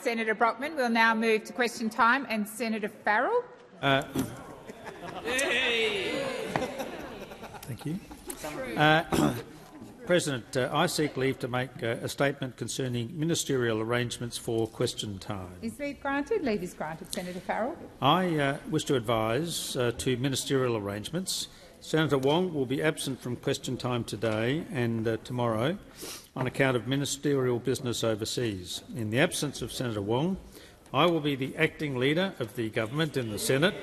Senator Brockman. We'll now move to question time, and Senator Farrell. Thank you. President, I seek leave to make a statement concerning ministerial arrangements for question time. Is leave granted? Leave is granted. Senator Farrell. I wish to advise to ministerial arrangements. Senator Wong will be absent from question time today and tomorrow on account of ministerial business overseas. In the absence of Senator Wong, I will be the acting leader of the government in the Senate,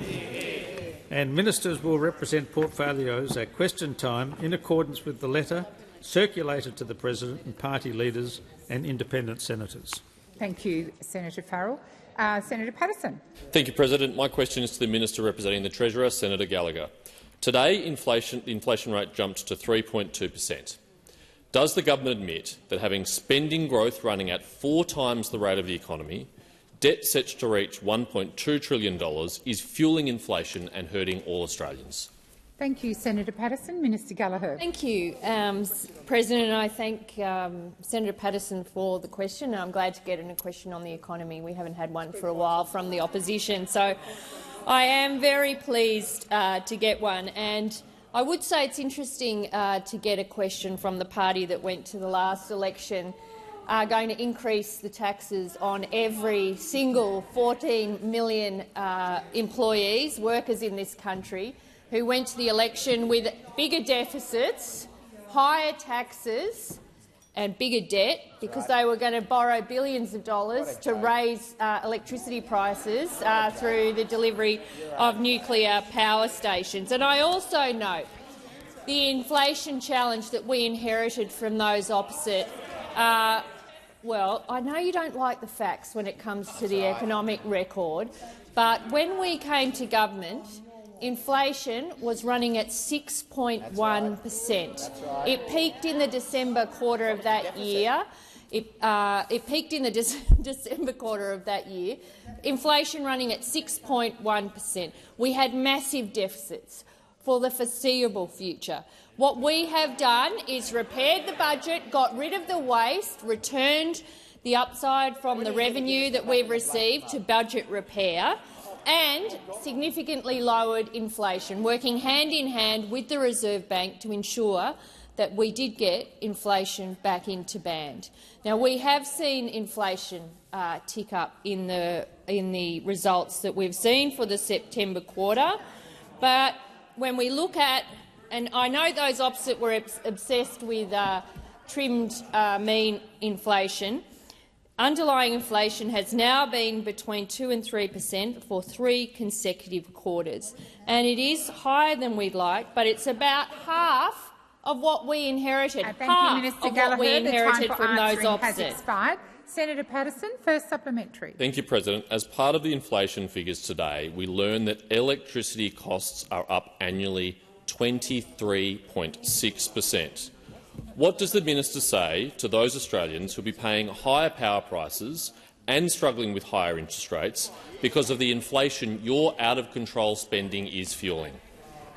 and ministers will represent portfolios at question time in accordance with the letter circulated to the President and party leaders and independent senators. Thank you, Senator Farrell. Senator Patterson. Thank you, President. My question is to the Minister representing the Treasurer, Senator Gallagher. Today, the inflation rate jumped to 3.2%. Does the government admit that having spending growth running at 4 times the rate of the economy, debt set to reach $1.2 trillion is fuelling inflation and hurting all Australians? Thank you, Senator Patterson. Minister Gallagher. Thank you, President. And I thank Senator Patterson for the question. I'm glad to get a question on the economy. We haven't had one for a while from the opposition, so I am very pleased to get one. And I would say it's interesting to get a question from the party that went to the last election going to increase the taxes on every single 14 million employees, workers in this country, who went to the election with bigger deficits, higher taxes and bigger debt because they were going to borrow billions of dollars to raise electricity prices through the delivery of nuclear power stations. And I also note the inflation challenge that we inherited from those opposite. Well, I know you don't like the facts when it comes to the economic record, but when we came to government, inflation was running at 6.1%. It peaked in the December quarter of that year. It peaked in the December quarter of that year. Inflation running at 6.1%. We had massive deficits for the foreseeable future. What we have done is repaired the budget, got rid of the waste, returned the upside from the revenue that we've received to budget repair, and significantly lowered inflation, working hand-in-hand with the Reserve Bank to ensure that we did get inflation back into band. Now, we have seen inflation tick up in the results that we've seen for the September quarter, but when we look at, and I know those opposite were obsessed with trimmed mean inflation, underlying inflation has now been between 2 and 3% for 3 consecutive quarters, and it is higher than we'd like, but it's about half of what we inherited. Thank you, Minister Gallagher. What we inherited the time for from those opposite. has expired. Senator Patterson, first supplementary. Thank you, President. As part of the inflation figures today, we learn that electricity costs are up annually 23.6%. What does the minister say to those Australians who will be paying higher power prices and struggling with higher interest rates because of the inflation your out-of-control spending is fuelling?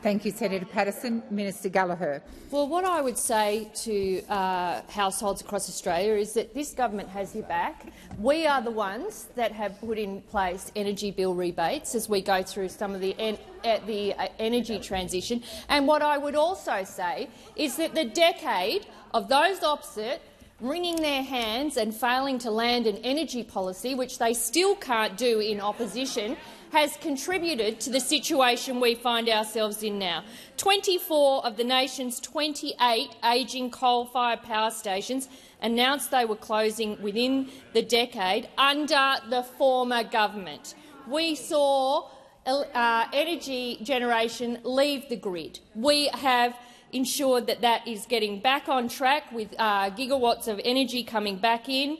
Thank you, Senator Patterson. Minister Gallagher. Well, what I would say to households across Australia is that this government has your back. We are the ones that have put in place energy bill rebates as we go through some of the energy transition. And what I would also say is that the decade of those opposite wringing their hands and failing to land an energy policy, which they still can't do in opposition, has contributed to the situation we find ourselves in now. 24 of the nation's 28 ageing coal-fired power stations announced they were closing within the decade under the former government. We saw energy generation leave the grid. We have ensured that that is getting back on track with gigawatts of energy coming back in.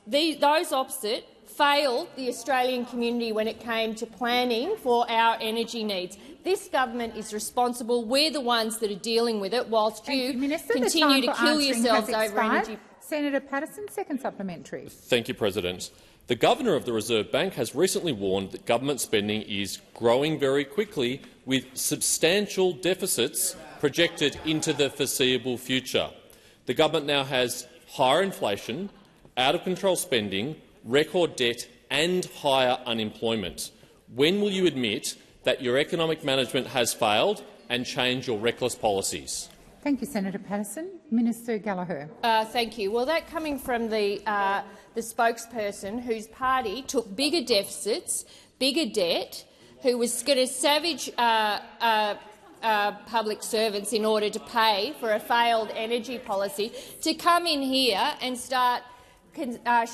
Those opposite failed the Australian community when it came to planning for our energy needs. This government is responsible. We're the ones that are dealing with it, whilst you continue to kill yourselves over energy. Senator Patterson, second supplementary. Thank you, President. The Governor of the Reserve Bank has recently warned that government spending is growing very quickly, with substantial deficits projected into the foreseeable future. The government now has higher inflation, out-of-control spending, record debt and higher unemployment. When will you admit that your economic management has failed and change your reckless policies? Thank you, Senator Patterson. Minister Gallagher. Thank you. Well, that coming from the spokesperson whose party took bigger deficits, bigger debt, who was going to savage public servants in order to pay for a failed energy policy, to come in here and start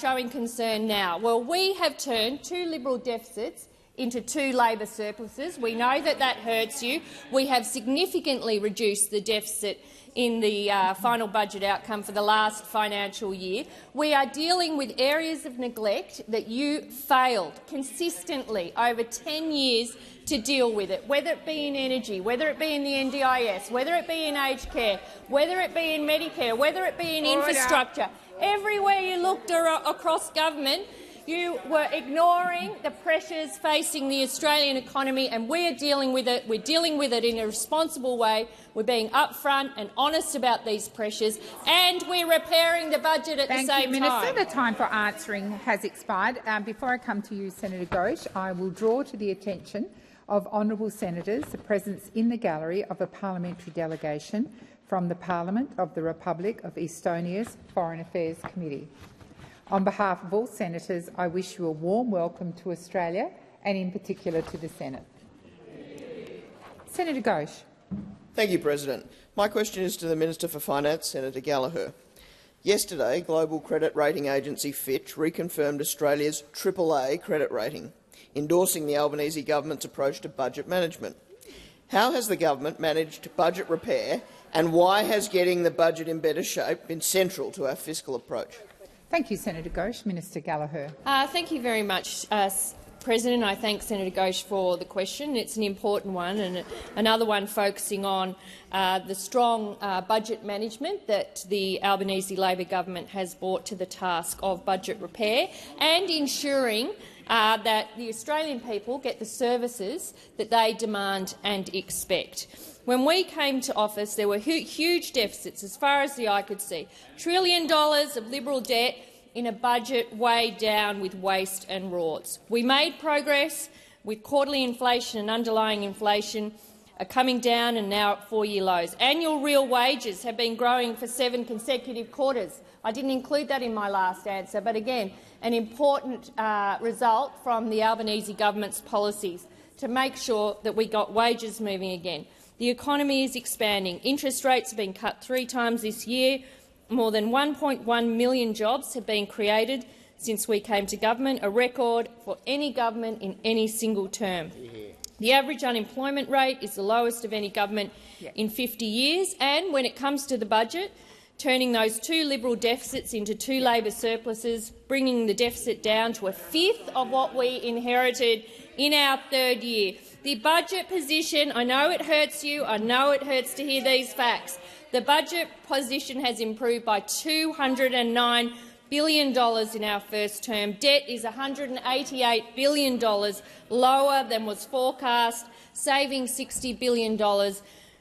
showing concern now. Well, we have turned 2 Liberal deficits into 2 Labor surpluses. We know that that hurts you. We have significantly reduced the deficit in the final budget outcome for the last financial year. We are dealing with areas of neglect that you failed consistently over 10 years to deal with it, whether it be in energy, whether it be in the NDIS, whether it be in aged care, whether it be in Medicare, whether it be in infrastructure. Everywhere you looked across government, you were ignoring the pressures facing the Australian economy, and we are dealing with it. We're dealing with it in a responsible way. We're being upfront and honest about these pressures, and we're repairing the budget at the same time. Thank you, Minister. The time for answering has expired. Before I come to you, Senator Ghosh, I will draw to the attention of honourable senators the presence in the gallery of a parliamentary delegation from the Parliament of the Republic of Estonia's Foreign Affairs Committee. On behalf of all senators, I wish you a warm welcome to Australia and in particular to the Senate. Senator Ghosh. Thank you, President. My question is to the Minister for Finance, Senator Gallagher. Yesterday, global credit rating agency Fitch reconfirmed Australia's AAA credit rating, endorsing the Albanese government's approach to budget management. How has the government managed budget repair, and why has getting the budget in better shape been central to our fiscal approach? Thank you, Senator Ghosh. Minister Gallagher. Thank you very much, President. I thank Senator Ghosh for the question. It's an important one, and another one focusing on the strong budget management that the Albanese Labor government has brought to the task of budget repair and ensuring that the Australian people get the services that they demand and expect. When we came to office, there were huge deficits as far as the eye could see, $1 trillion of Liberal debt in a budget weighed down with waste and rorts. We made progress with quarterly inflation and underlying inflation coming down and now at 4-year lows. Annual real wages have been growing for 7 consecutive quarters. I didn't include that in my last answer, but again, an important result from the Albanese government's policies to make sure that we got wages moving again. The economy is expanding. Interest rates have been cut 3 times this year. More than 1.1 million jobs have been created since we came to government, a record for any government in any single term. The average unemployment rate is the lowest of any government in 50 years, and when it comes to the budget, turning those 2 Liberal deficits into 2 Labor surpluses, bringing the deficit down to a fifth of what we inherited in our 3rd year. The budget position, I know it hurts you, I know it hurts to hear these facts. The budget position has improved by $209 billion in our first term. Debt is $188 billion lower than was forecast, saving $60 billion,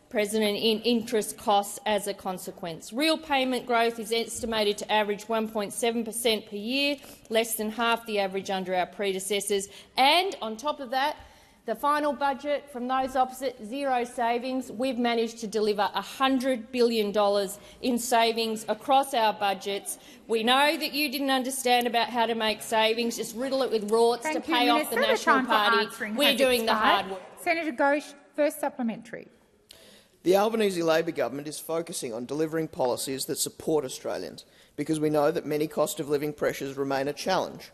President, in interest costs as a consequence. Real payment growth is estimated to average 1.7% per year, less than half the average under our predecessors. And on top of that, the final budget, from those opposite, zero savings. We've managed to deliver $100 billion in savings across our budgets. We know that you didn't understand about how to make savings, just riddle it with rorts to pay off the National Party. We're doing the hard work. Senator Ghosh, first supplementary. The Albanese Labor government is focusing on delivering policies that support Australians, because we know that many cost-of-living pressures remain a challenge.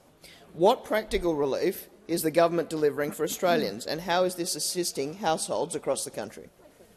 What practical relief is the government delivering for Australians, and how is this assisting households across the country?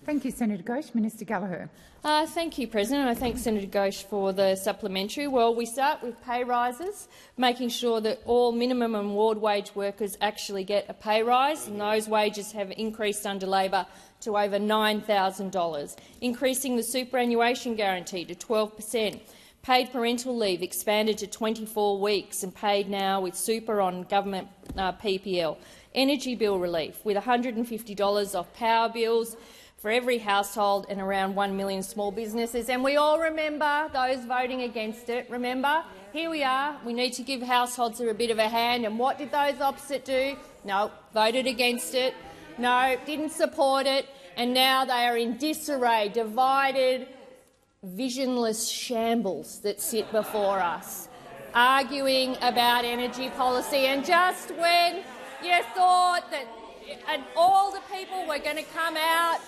Thank you, Senator Ghosh. Minister Gallagher. Thank you, President. I thank Senator Ghosh for the supplementary. Well, we start with pay rises, making sure that all minimum and award wage workers actually get a pay rise, and those wages have increased under Labor to over $9,000, increasing the superannuation guarantee to 12%. Paid parental leave expanded to 24 weeks and paid now with super on government PPL. Energy bill relief with $150 off power bills for every household and around 1 million small businesses. And we all remember those voting against it. Remember here we are. We need to give households a bit of a hand. And what did those opposite do? No, voted against it. No, didn't support it. And now they are in disarray, divided, visionless shambles that sit before us, arguing about energy policy. And just when you thought that all the people were going to come out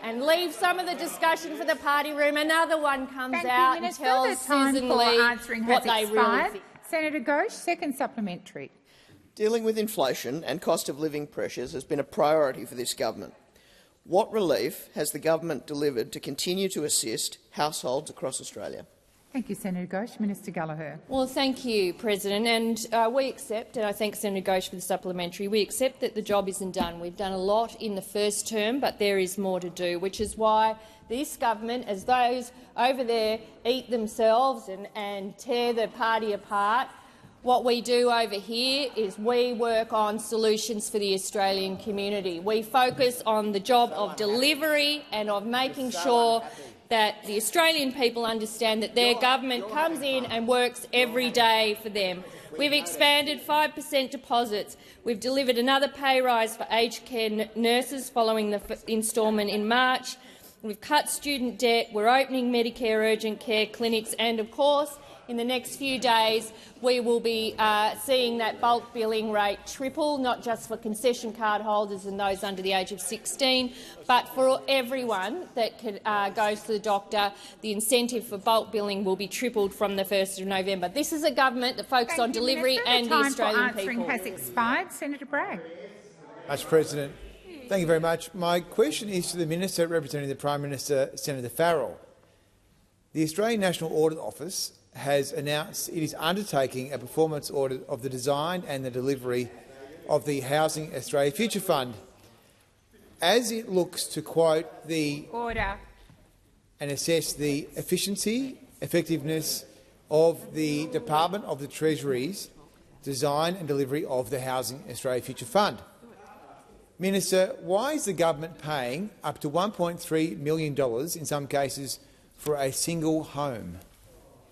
and leave some of the discussion for the party room, another one comes out and tells Susan Lee what they really think. Senator Ghosh, second supplementary. Dealing with inflation and cost of living pressures has been a priority for this government. What relief has the government delivered to continue to assist households across Australia? Thank you, Senator Ghosh. Minister Gallagher. Well, thank you, President. And we accept, and I thank Senator Ghosh for the supplementary, we accept that the job isn't done. We've done a lot in the first term, but there is more to do, which is why this government, as those over there eat themselves and tear the party apart, what we do over here is we work on solutions for the Australian community. We focus on the job of delivery and of making sure that the Australian people understand that their government comes in and works every day for them. We've expanded 5% deposits. We've delivered another pay rise for aged care nurses following the instalment in March. We've cut student debt. We're opening Medicare urgent care clinics and, of course, in the next few days, we will be seeing that bulk billing rate triple, not just for concession card holders and those under the age of 16, but for everyone that goes to the doctor. The incentive for bulk billing will be tripled from the 1st of November. This is a government that focuses on delivery and the Australian people. The time for answering has expired. Senator Bragg. Mr. President, thank you very much. My question is to the Minister representing the Prime Minister, Senator Farrell. The Australian National Audit Office has announced it is undertaking a performance audit of the design and the delivery of the Housing Australia Future Fund. As it looks to quote the Order and assess the efficiency, effectiveness of the Department of the Treasury's design and delivery of the Housing Australia Future Fund. Minister, why is the government paying up to $1.3 million in some cases for a single home?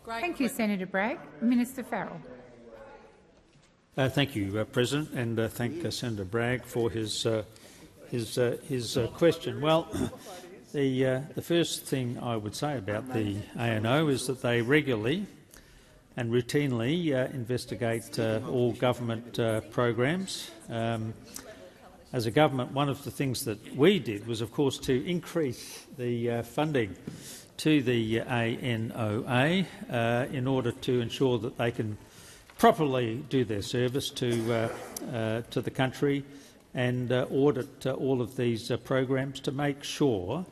Thank you, Senator Bragg. Minister Farrell. Thank you, President, and thank Senator Bragg for his question. Well, the first thing I would say about the ANO is that they regularly and routinely investigate all government programs. As a government, one of the things that we did was, of course, to increase the funding to the ANOA in order to ensure that they can properly do their service to the country and audit all of these programs to make sure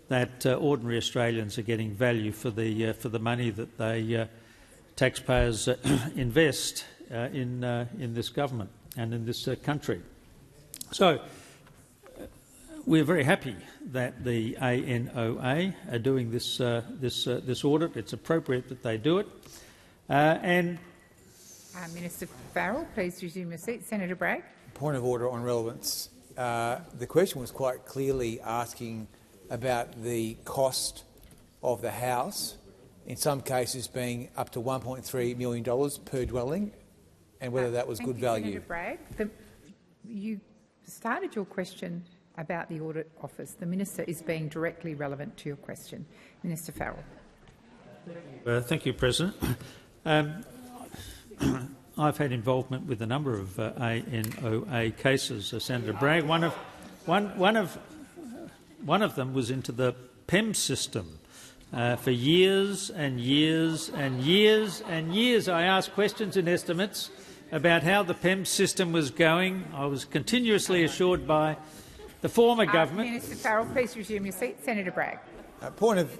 that ordinary Australians are getting value for the money that they taxpayers invest in this government and in this country. So we're very happy that the ANOA are doing this audit. It's appropriate that they do it. Minister Farrell, please resume your seat. Senator Bragg. Point of order on relevance. The question was quite clearly asking about the cost of the house, in some cases being up to $1.3 million per dwelling, and whether that was good value. Senator Bragg. You started your question about the Audit Office. The Minister is being directly relevant to your question. Minister Farrell. Thank you, President. I've had involvement with a number of ANOA cases, Senator Bragg. One of them was into the PEM system. For years and years and years and years, I asked questions and estimates about how the PEM system was going. I was continuously assured by the former government. Minister Farrell, please resume your seat. Senator Bragg. Point of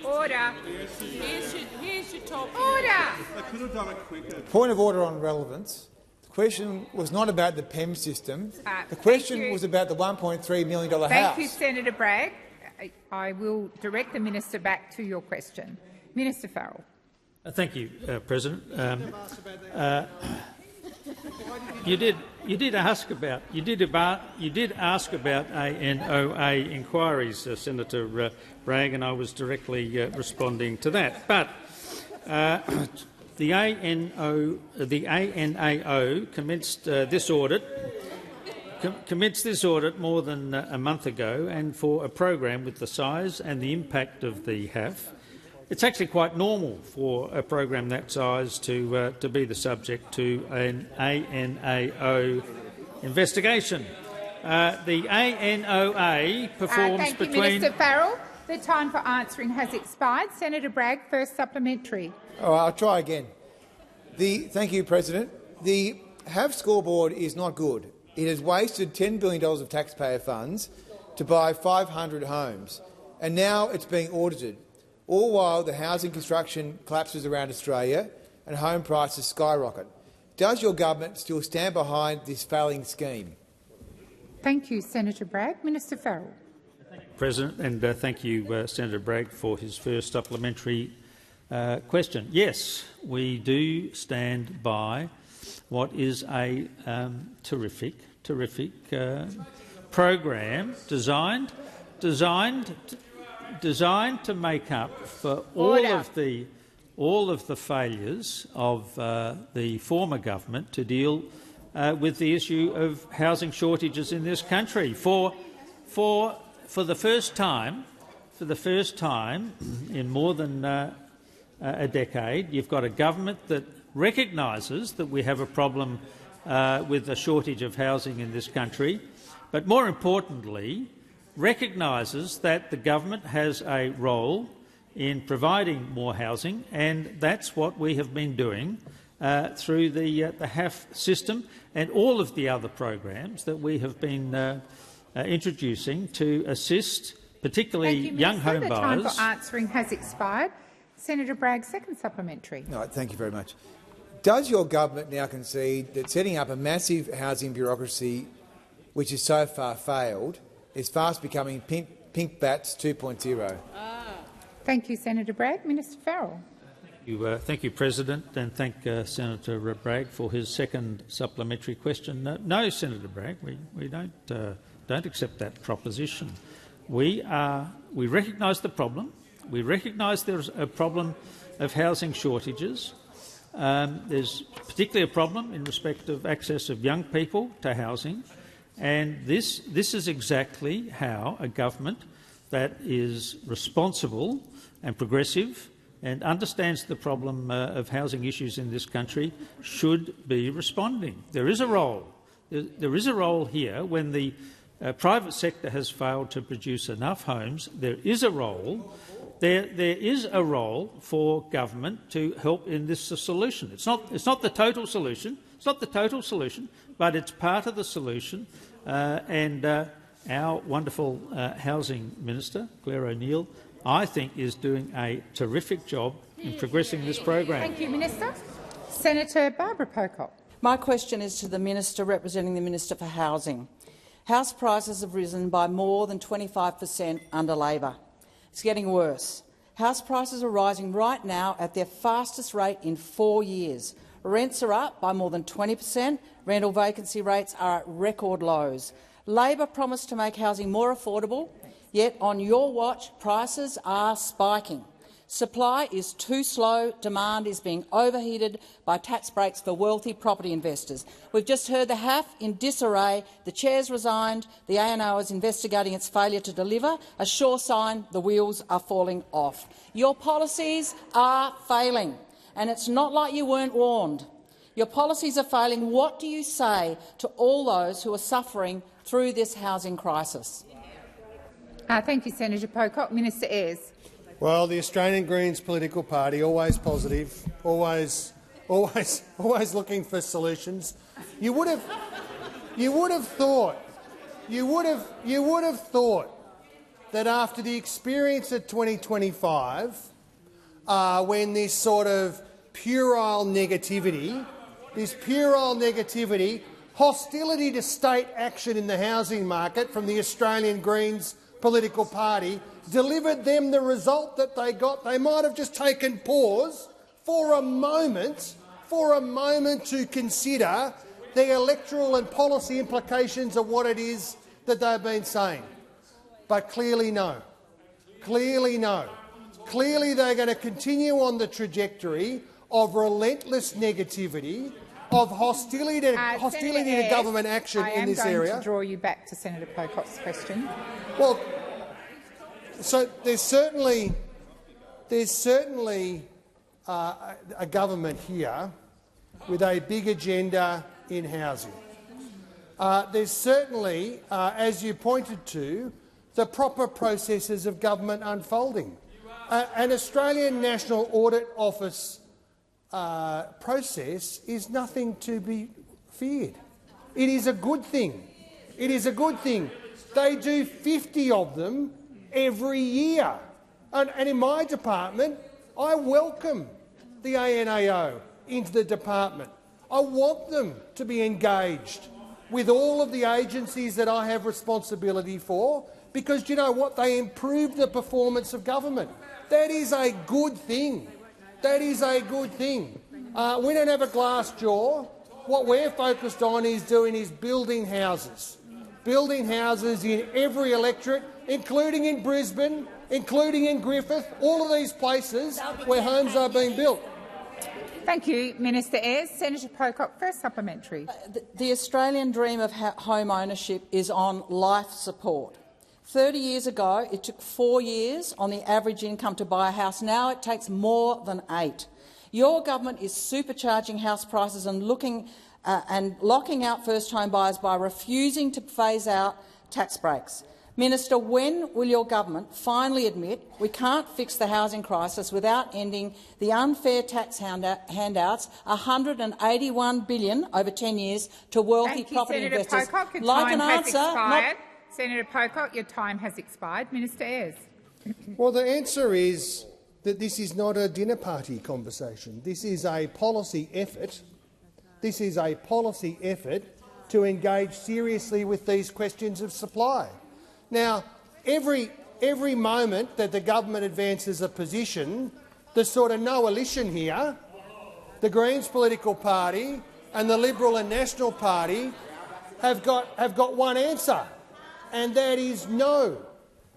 order. Here's your topic. Order. They could have done it quicker. Point of order on relevance. The question was not about the PEM system. The question was about the $1.3 million house. Thank you, Senator Bragg. I will direct the minister back to your question. Minister Farrell. Thank you, President. You did ask about ANOA inquiries, Senator Bragg, and I was directly responding to that. But The ANAO commenced this audit more than a month ago, and for a program with the size and the impact of the HAF, it's actually quite normal for a program that size to be the subject to an ANAO investigation. The ANOA performs thank between... you, Minister Farrell. The time for answering has expired. Senator Bragg, first supplementary. All right, I'll try again. Thank you, President. The HAF scoreboard is not good. It has wasted $10 billion of taxpayer funds to buy 500 homes, and now it's being audited, all while the housing construction collapses around Australia and home prices skyrocket. Does your government still stand behind this failing scheme? Thank you, Senator Bragg. Minister Farrell. President, and thank you, Senator Bragg, for his first supplementary question. Yes, we do stand by what is a terrific program designed to make up for all of the failures of the former government to deal with the issue of housing shortages in this country. For the first time in more than a decade, you've got a government that recognises that we have a problem with a shortage of housing in this country, but more importantly, recognises that the government has a role in providing more housing, and that's what we have been doing through the HAF system and all of the other programs that we have been introducing to assist particularly young home buyers. The time for answering has expired. Senator Bragg, second supplementary. No, thank you very much. Does your government now concede that setting up a massive housing bureaucracy, which has so far failed, is fast becoming Pink Bats 2.0? Thank you, Senator Bragg. Minister Farrell. Thank you, President, and thank Senator Bragg for his second supplementary question. No, Senator Bragg, we don't accept that proposition. We recognise the problem. We recognise there's a problem of housing shortages. There's particularly a problem in respect of access of young people to housing, and this is exactly how a government that is responsible and progressive and understands the problem of housing issues in this country should be responding. There is a role. There is a role here when the private sector has failed to produce enough homes. There is a role. There is a role for government to help in this solution. It's not the total solution. It's not the total solution, but it's part of the solution. And our wonderful housing minister, Claire O'Neill, I think is doing a terrific job in progressing this program. Thank you, Minister. Senator Barbara Pocock. My question is to the Minister representing the Minister for Housing. House prices have risen by more than 25% under Labor. It's getting worse. House prices are rising right now at their fastest rate in 4 years. Rents are up by more than 20%. Rental vacancy rates are at record lows. Labor promised to make housing more affordable, yet on your watch prices are spiking. Supply is too slow, demand is being overheated by tax breaks for wealthy property investors. We've just heard the HAF in disarray, the chair's resigned, the ANO is investigating its failure to deliver, a sure sign the wheels are falling off. Your policies are failing, and it's not like you weren't warned. Your policies are failing. What do you say to all those who are suffering through this housing crisis? Thank you, Senator Pocock. Minister Ayres. Well, the Australian Greens political party, always positive, always looking for solutions. You would have thought that after the experience of 2025, when this sort of puerile negativity, hostility to state action in the housing market from the Australian Greens political party delivered them the result that they got, they might have just taken pause for a moment to consider the electoral and policy implications of what it is that they've been saying. But clearly no. Clearly no. clearly they're going to continue on the trajectory of relentless negativity, of hostility to government action in this area. I am going to draw you back to Senator Pocock's question. Well, so there's certainly a government here with a big agenda in housing. There's certainly, as you pointed to, the proper processes of government unfolding. An Australian National Audit Office process is nothing to be feared. It is a good thing. It is a good thing. They do 50 of them every year. And in my department, I welcome the ANAO into the department. I want them to be engaged with all of the agencies that I have responsibility for, because, you know what, they improve the performance of government. That is a good thing. That is a good thing. We don't have a glass jaw. What we're focused on is building houses. Building houses in every electorate, including in Brisbane, including in Griffith, all of these places where homes are being built. Thank you, Minister Ayres. Senator Pocock, first supplementary. The Australian dream of home ownership is on life support. 30 years ago, it took 4 years on the average income to buy a house. Now it takes more than 8. Your government is supercharging house prices and locking out first home buyers by refusing to phase out tax breaks. Minister, when will your government finally admit we can't fix the housing crisis without ending the unfair tax handouts, $181 billion over 10 years to wealthy property investors? Pocock, your time has expired. Senator Pocock, your time has expired. Minister Ayres. Well, the answer is that this is not a dinner party conversation. This is a policy effort. This is a policy effort to engage seriously with these questions of supply. Now, every moment that the government advances a position, there's sort of no elision here. The Greens political party and the Liberal and National Party have got one answer, and that is no.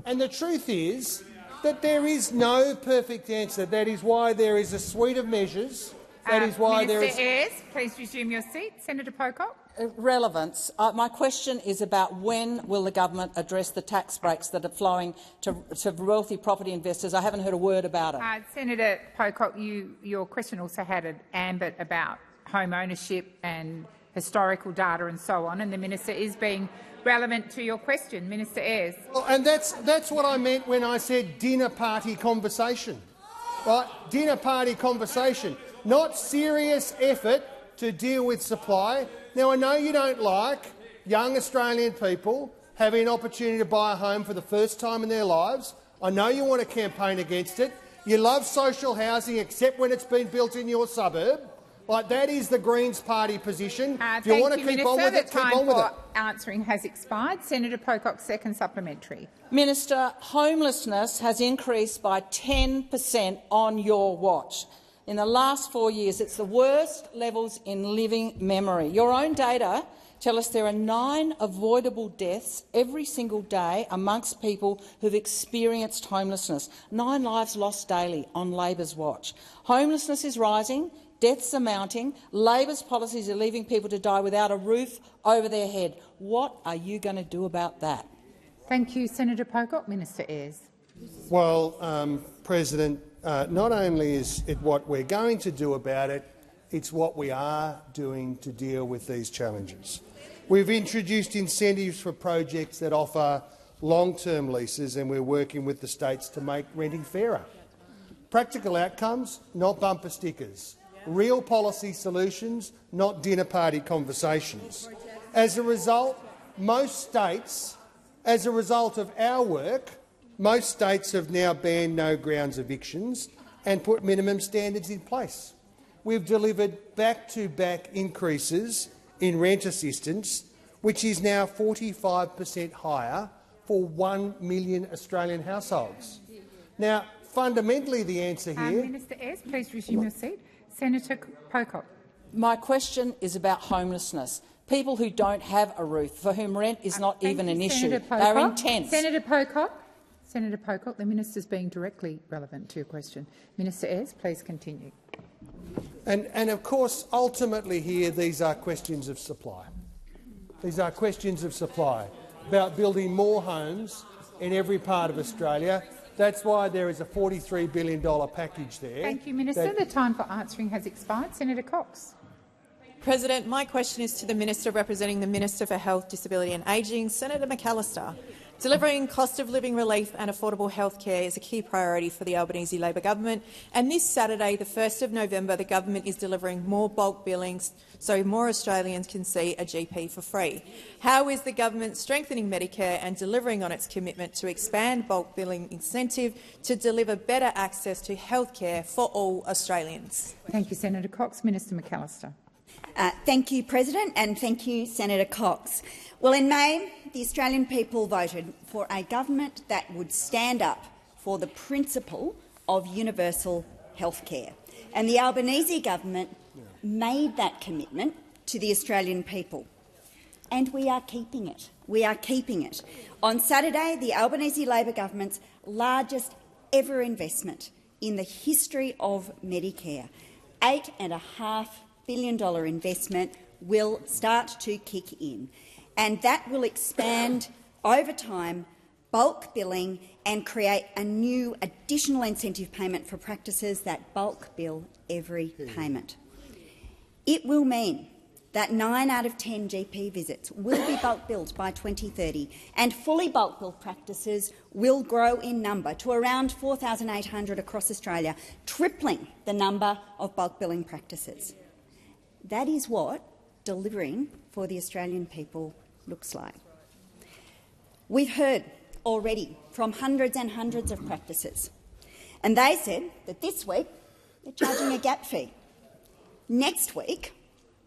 And the truth is that there is no perfect answer. That is why there is a suite of measures. That is why there is— Minister Ayres, please resume your seat. Senator Pocock. Relevance. My question is about when will the government address the tax breaks that are flowing to wealthy property investors. I haven't heard a word about it. Senator Pocock, your question also had an ambit about home ownership and historical data and so on, and the minister is being relevant to your question. Minister Ayres. Well, and that's what I meant when I said dinner party conversation. Right? Dinner party conversation, not serious effort to deal with supply. Now, I know you don't like young Australian people having an opportunity to buy a home for the first time in their lives. I know you want to campaign against it. You love social housing, except when it's been built in your suburb. Like, that is the Greens party position. If you want to keep on with it, keep on with it. The time for answering has expired. Senator Pocock, second supplementary. Minister, homelessness has increased by 10% on your watch. In the last 4 years, it's the worst levels in living memory. Your own data tell us there are 9 avoidable deaths every single day amongst people who've experienced homelessness. 9 lives lost daily on Labor's watch. Homelessness is rising. Deaths are mounting. Labor's policies are leaving people to die without a roof over their head. What are you going to do about that? Thank you, Senator Pocock. Minister Ayres. Well, President, not only is it what we're going to do about it, it's what we are doing to deal with these challenges. We've introduced incentives for projects that offer long-term leases, and we're working with the states to make renting fairer. Practical outcomes, not bumper stickers. Real policy solutions, not dinner party conversations. As a result, as a result of our work, most states have now banned no grounds evictions and put minimum standards in place. We've delivered back-to-back increases in rent assistance, which is now 45% higher for 1 million Australian households. Now, fundamentally, the answer here— Minister Ayres, please resume your seat. Senator Pocock. My question is about homelessness. People who don't have a roof, for whom rent is not even an issue. They're in tents. Senator Pocock. Senator Pocock, the minister's being directly relevant to your question. Minister Ayres, please continue. And of course, ultimately here, these are questions of supply. These are questions of supply, about building more homes in every part of Australia. That's why there is a $43 billion package there. Thank you, Minister. The time for answering has expired. Senator Cox. President, my question is to the Minister representing the Minister for Health, Disability and Ageing, Senator McAllister. Delivering cost of living relief and affordable health care is a key priority for the Albanese Labor government, and this Saturday, the 1st of November, the government is delivering more bulk billings so more Australians can see a GP for free. How is the government strengthening Medicare and delivering on its commitment to expand bulk billing incentive to deliver better access to health care for all Australians? Thank you, Senator Cox. Minister McAllister. Thank you, President, and thank you, Senator Cox. Well, in May, the Australian people voted for a government that would stand up for the principle of universal health care, and the Albanese government made that commitment to the Australian people. And we are keeping it. We are keeping it. On Saturday, the Albanese Labor government's largest ever investment in the history of Medicare, $8.5 billion investment, will start to kick in, and that will expand over time bulk billing and create a new additional incentive payment for practices that bulk bill every payment. It will mean that 9 out of 10 GP visits will be bulk billed by 2030, and fully bulk billed practices will grow in number to around 4,800 across Australia, tripling the number of bulk billing practices. That is what delivering for the Australian people looks like. We've heard already from hundreds and hundreds of practices, and they said that this week they're charging a gap fee. Next week,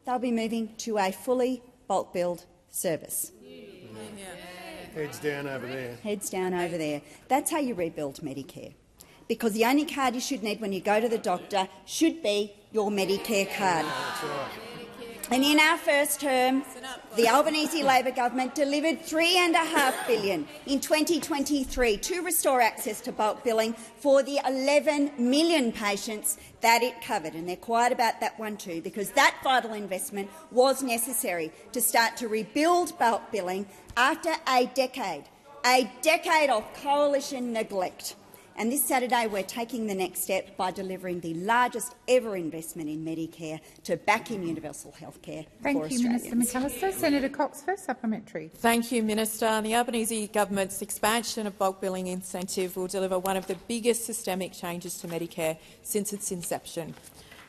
they'll be moving to a fully bulk billed service. Heads down over there. Heads down over there. That's how you rebuild Medicare, because the only card you should need when you go to the doctor should be your Medicare card. That's right. And in our first term, the Albanese Labor government delivered $3.5 billion in 2023 to restore access to bulk billing for the 11 million patients that it covered. And they're quiet about that one too, because that vital investment was necessary to start to rebuild bulk billing after a decade of coalition neglect. And this Saturday we're taking the next step by delivering the largest ever investment in Medicare to back in universal health care for Australians. Thank you, Minister McAllister. Senator Cox, first supplementary. Thank you, Minister. The Albanese government's expansion of bulk billing incentive will deliver one of the biggest systemic changes to Medicare since its inception.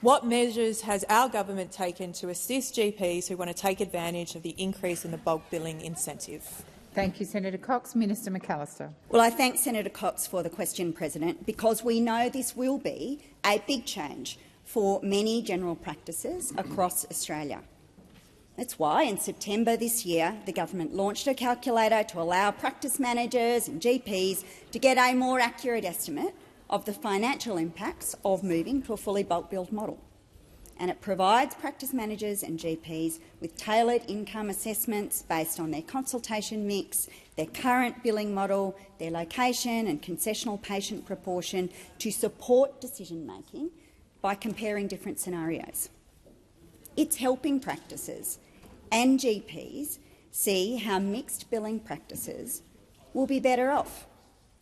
What measures has our government taken to assist GPs who want to take advantage of the increase in the bulk billing incentive? Thank you, Senator Cox. Minister McAllister. Well, I thank Senator Cox for the question, President, because we know this will be a big change for many general practices across Australia. That's why in September this year the government launched a calculator to allow practice managers and GPs to get a more accurate estimate of the financial impacts of moving to a fully bulk billed model. And it provides practice managers and GPs with tailored income assessments based on their consultation mix, their current billing model, their location and concessional patient proportion to support decision-making by comparing different scenarios. It's helping practices and GPs see how mixed billing practices will be better off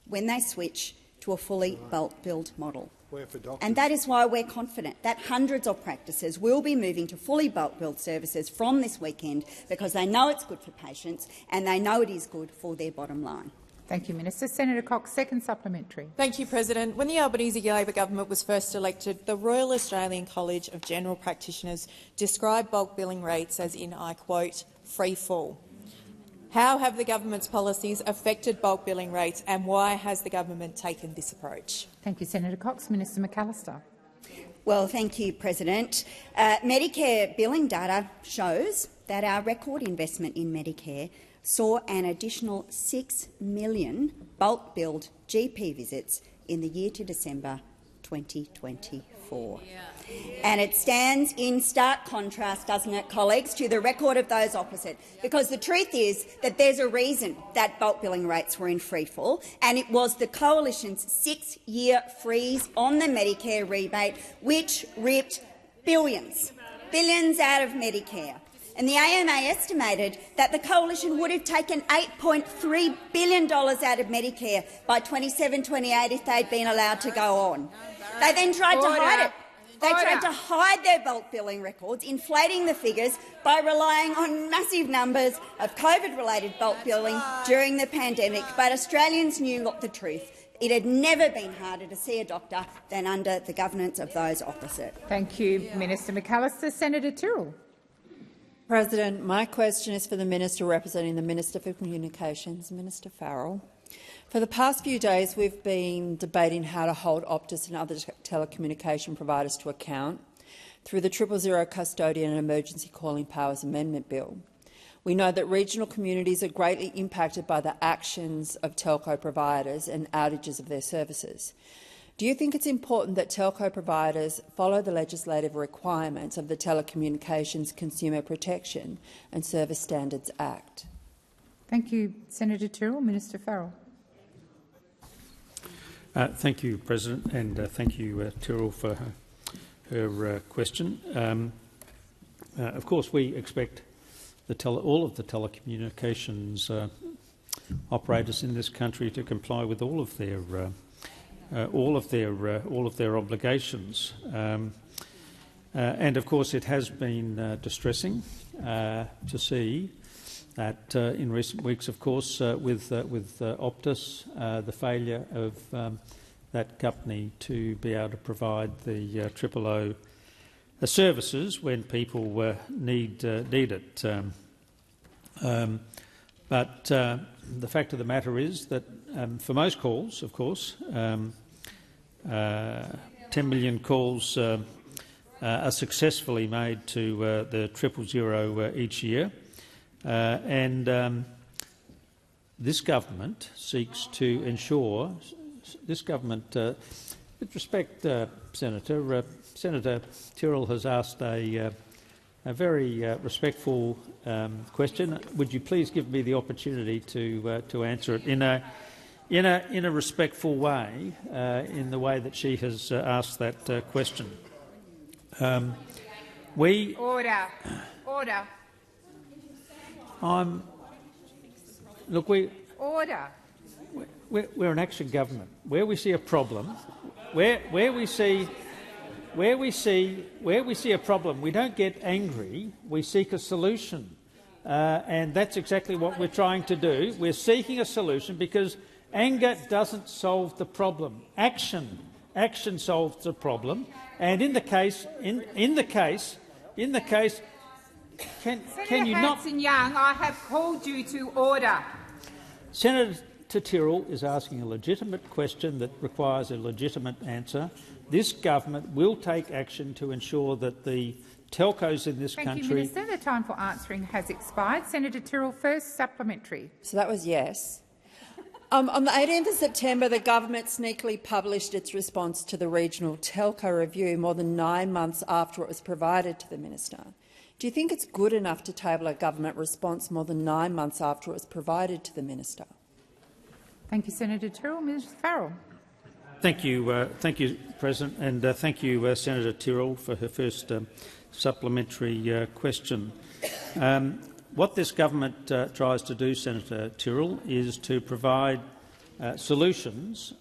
when they switch to a fully bulk billed model. And that is why we're confident that hundreds of practices will be moving to fully bulk billed services from this weekend, because they know it's good for patients and they know it is good for their bottom line. Thank you, Minister. Senator Cox, second supplementary. Thank you, President. When the Albanese Labor government was first elected, the Royal Australian College of General Practitioners described bulk billing rates as, in, I quote, free fall. How have the government's policies affected bulk billing rates, and why has the government taken this approach? Thank you, Senator Cox. Minister McAllister. Well, thank you, President. Medicare billing data shows that our record investment in Medicare saw an additional 6 million bulk billed GP visits in the year to December 2024. before. And it stands in stark contrast, doesn't it, colleagues, to the record of those opposite, because the truth is that there's a reason that bulk billing rates were in freefall, and it was the Coalition's 6-year freeze on the Medicare rebate which ripped billions out of Medicare. And the AMA estimated that the Coalition would have taken $8.3 billion out of Medicare by 27-28 if they'd been allowed to go on. They then tried to hide it. They tried to hide their bulk billing records, inflating the figures by relying on massive numbers of COVID-related bulk billing during the pandemic. But Australians knew the truth. It had never been harder to see a doctor than under the governance of those opposite. Thank you, Minister McAllister. Senator Tyrrell. President, my question is for the Minister representing the Minister for Communications, Minister Farrell. For the past few days, we've been debating how to hold Optus and other telecommunication providers to account through the 000 Custodian and Emergency Calling Powers Amendment Bill. We know that regional communities are greatly impacted by the actions of telco providers and outages of their services. Do you think it's important that telco providers follow the legislative requirements of the Telecommunications Consumer Protection and Service Standards Act? Thank you, Senator Tyrrell. Minister Farrell. Thank you, President, and thank you, Tyrrell, for her question. Of course, we expect all of the telecommunications operators in this country to comply with all of their obligations, and of course, it has been distressing to see that in recent weeks, of course, with Optus, the failure of that company to be able to provide the 000 services when people need it. But the fact of the matter is that for most calls, of course, 10 million calls are successfully made to the 000 each year. And this government seeks to ensure, with respect, Senator Tyrrell has asked a very respectful question. Would you please give me the opportunity to answer it in a respectful way, in the way that she has asked that question? Order. We're an action government. Where we see a problem, where we see a problem, we don't get angry. We seek a solution, and that's exactly what we're trying to do. We're seeking a solution because anger doesn't solve the problem. Action solves the problem. And in the case, can you not? Senator Hanson-Young, I have called you to order. Senator Tyrrell is asking a legitimate question that requires a legitimate answer. This government will take action to ensure that the telcos in this country— Thank you, Minister. The time for answering has expired. Senator Tyrrell, first supplementary. So that was yes. On the 18th of September, the government sneakily published its response to the regional telco review more than 9 months after it was provided to the minister. Do you think it's good enough to table a government response more than 9 months after it was provided to the minister? Thank you, Senator Tyrrell. Minister Farrell. Thank you, President, and thank you, Senator Tyrrell, for her first supplementary question. What this government tries to do, Senator Tyrrell, is to provide solutions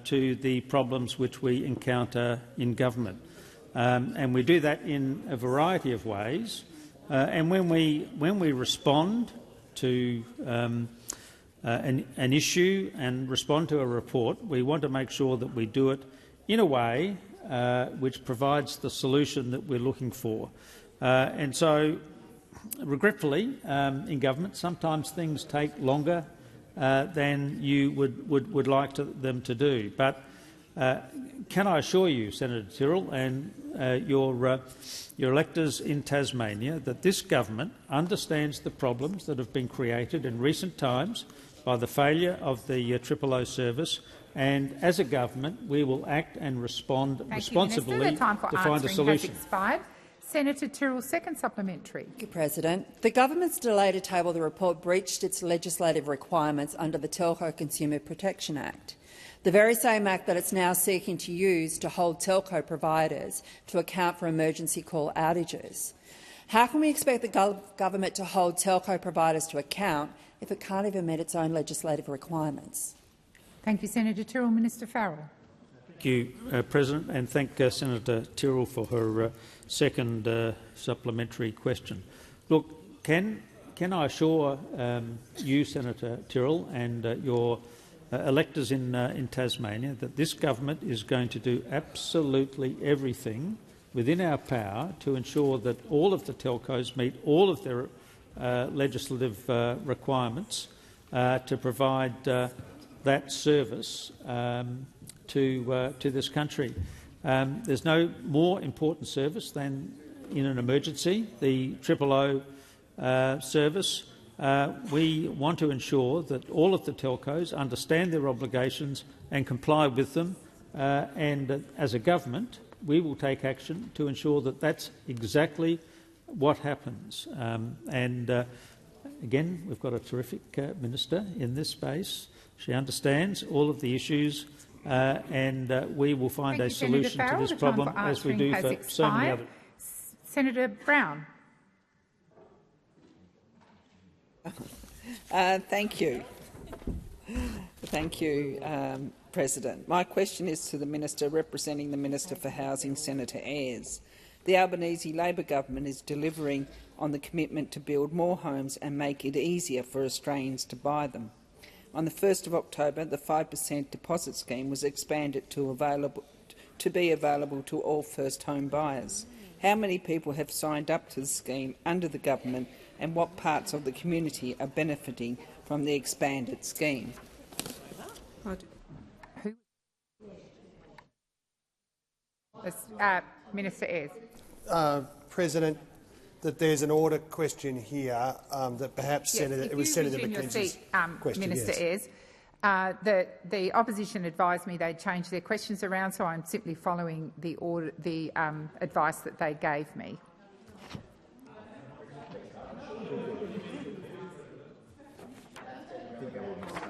to the problems which we encounter in government, and we do that in a variety of ways. And when we respond to an issue and respond to a report, we want to make sure that we do it in a way which provides the solution that we're looking for. And so, regretfully, in government, sometimes things take longer than you would like them to do. But can I assure you, Senator Tyrrell, and your electors in Tasmania, that this government understands the problems that have been created in recent times by the failure of the Triple-O service, and as a government we will act and respond responsibly to find a solution. Has expired. Senator Tyrrell, second supplementary. Thank you, President. The government's delay to table the report breached its legislative requirements under the Telco Consumer Protection Act, the very same act that it's now seeking to use to hold telco providers to account for emergency call outages. How can we expect the government to hold telco providers to account if it can't even meet its own legislative requirements? Thank you, Senator Tyrrell. Minister Farrell. Thank you, President, and thank Senator Tyrrell for her second supplementary question. Look, can I assure you, Senator Tyrrell, and your electors in Tasmania that this government is going to do absolutely everything within our power to ensure that all of the telcos meet all of their legislative requirements to provide that service to this country. There's no more important service than in an emergency, the Triple-O service. We want to ensure that all of the telcos understand their obligations and comply with them, and as a government we will take action to ensure that that's exactly what happens. Again, we've got a terrific minister in this space. She understands all of the issues, and we will find a solution to this problem as we do for so many others. Senator Brown. Thank you. Thank you, President. My question is to the Minister representing the Minister for Housing, Senator Ayres. The Albanese Labor government is delivering on the commitment to build more homes and make it easier for Australians to buy them. On the 1st of October, the 5% deposit scheme was expanded to be available to all first home buyers. How many people have signed up to the scheme under the government, and what parts of the community are benefiting from the expanded scheme? Minister Ayres. President, that there's an order question here that perhaps yes, it was Senator McKenzie's question. Minister yes. Ayres. The opposition advised me they'd change their questions around, so I'm simply following the advice that they gave me.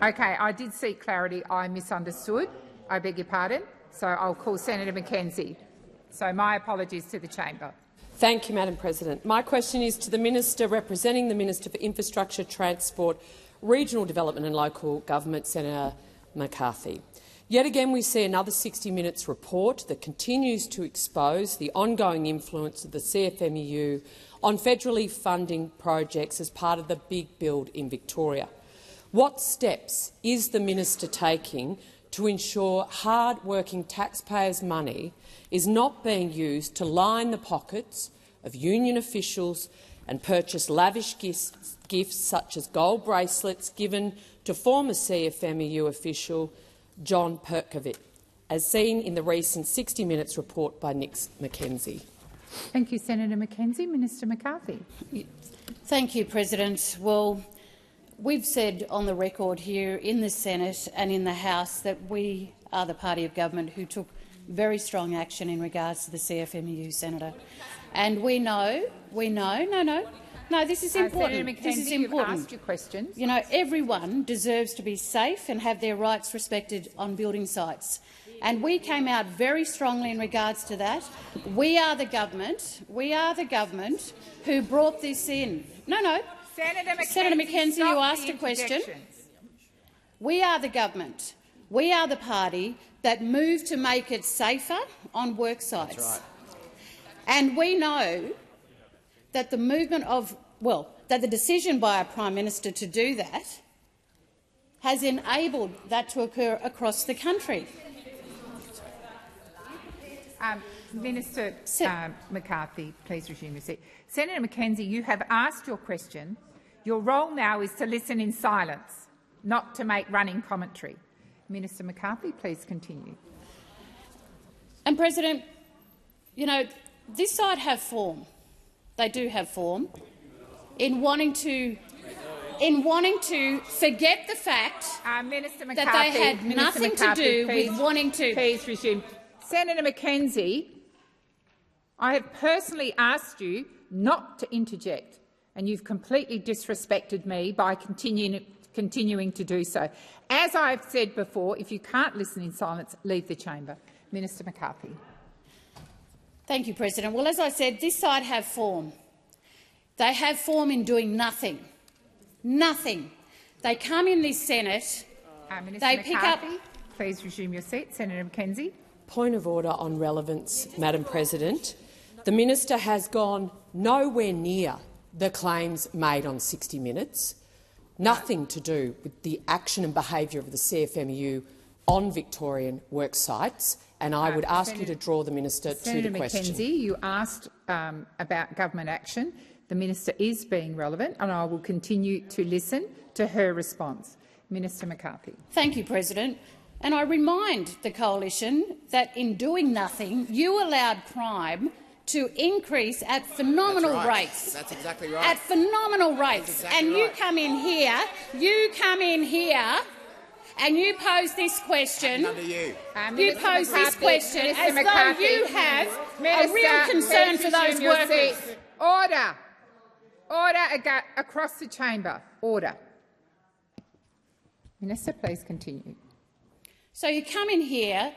Okay, I did seek clarity. I misunderstood. I beg your pardon. So I'll call Senator McKenzie. So my apologies to the chamber. Thank you, Madam President. My question is to the Minister representing the Minister for Infrastructure, Transport, Regional Development and Local Government, Senator McCarthy. Yet again we see another 60 Minutes report that continues to expose the ongoing influence of the CFMEU on federally funding projects as part of the Big Build in Victoria. What steps is the minister taking to ensure hard-working taxpayers' money is not being used to line the pockets of union officials and purchase lavish gifts such as gold bracelets given to former CFMEU official John Perkovic, as seen in the recent 60 Minutes report by Nick McKenzie? Thank you, Senator McKenzie. Minister McCarthy. Thank you, President. Well, we've said on the record here in the Senate and in the House that we are the party of government who took very strong action in regards to the CFMEU, Senator. And we know, no, this is important. Senator McKenzie, this is important. You've asked your questions. You know, everyone deserves to be safe and have their rights respected on building sites. And we came out very strongly in regards to that. We are the government who brought this in. No. Senator McKenzie, you asked a question. We are the government. We are the party that moved to make it safer on work sites. That's right. And we know that the movement of, that the decision by our Prime Minister to do that has enabled that to occur across the country. Minister McCarthy, please resume your seat. Senator McKenzie, you have asked your question. Your role now is to listen in silence, not to make running commentary. Minister McCarthy, please continue. And, President, you know, this side have form. They do have form in wanting to in wanting to forget the fact Minister McCarthy, that they had Minister nothing McCarthy, to do please, with wanting to— Please resume. Senator McKenzie, I have personally asked you not to interject, and you've completely disrespected me by continuing to do so. As I've said before, if you can't listen in silence, leave the chamber. Minister McCarthy. Thank you, President. Well, as I said, this side have form. They have form in doing nothing. Nothing. They come in this Senate, Minister they McCarthy, pick up— please resume your seat. Senator McKenzie. Point of order on relevance, Madam President. The minister has gone nowhere near the claims made on 60 Minutes, nothing to do with the action and behaviour of the CFMEU on Victorian work sites, and I would ask you to draw the minister to the question. Senator McKenzie, you asked about government action. The minister is being relevant, and I will continue to listen to her response. Minister McCarthy. Thank you, President. And I remind the coalition that in doing nothing, you allowed crime to increase at phenomenal rates. That's exactly right. At phenomenal rates. Exactly and you right. come in here, and you pose this question. Under you. You pose this question as though you have a real concern for those workers. Order. Order across the chamber. Order. Minister, please continue. So you come in here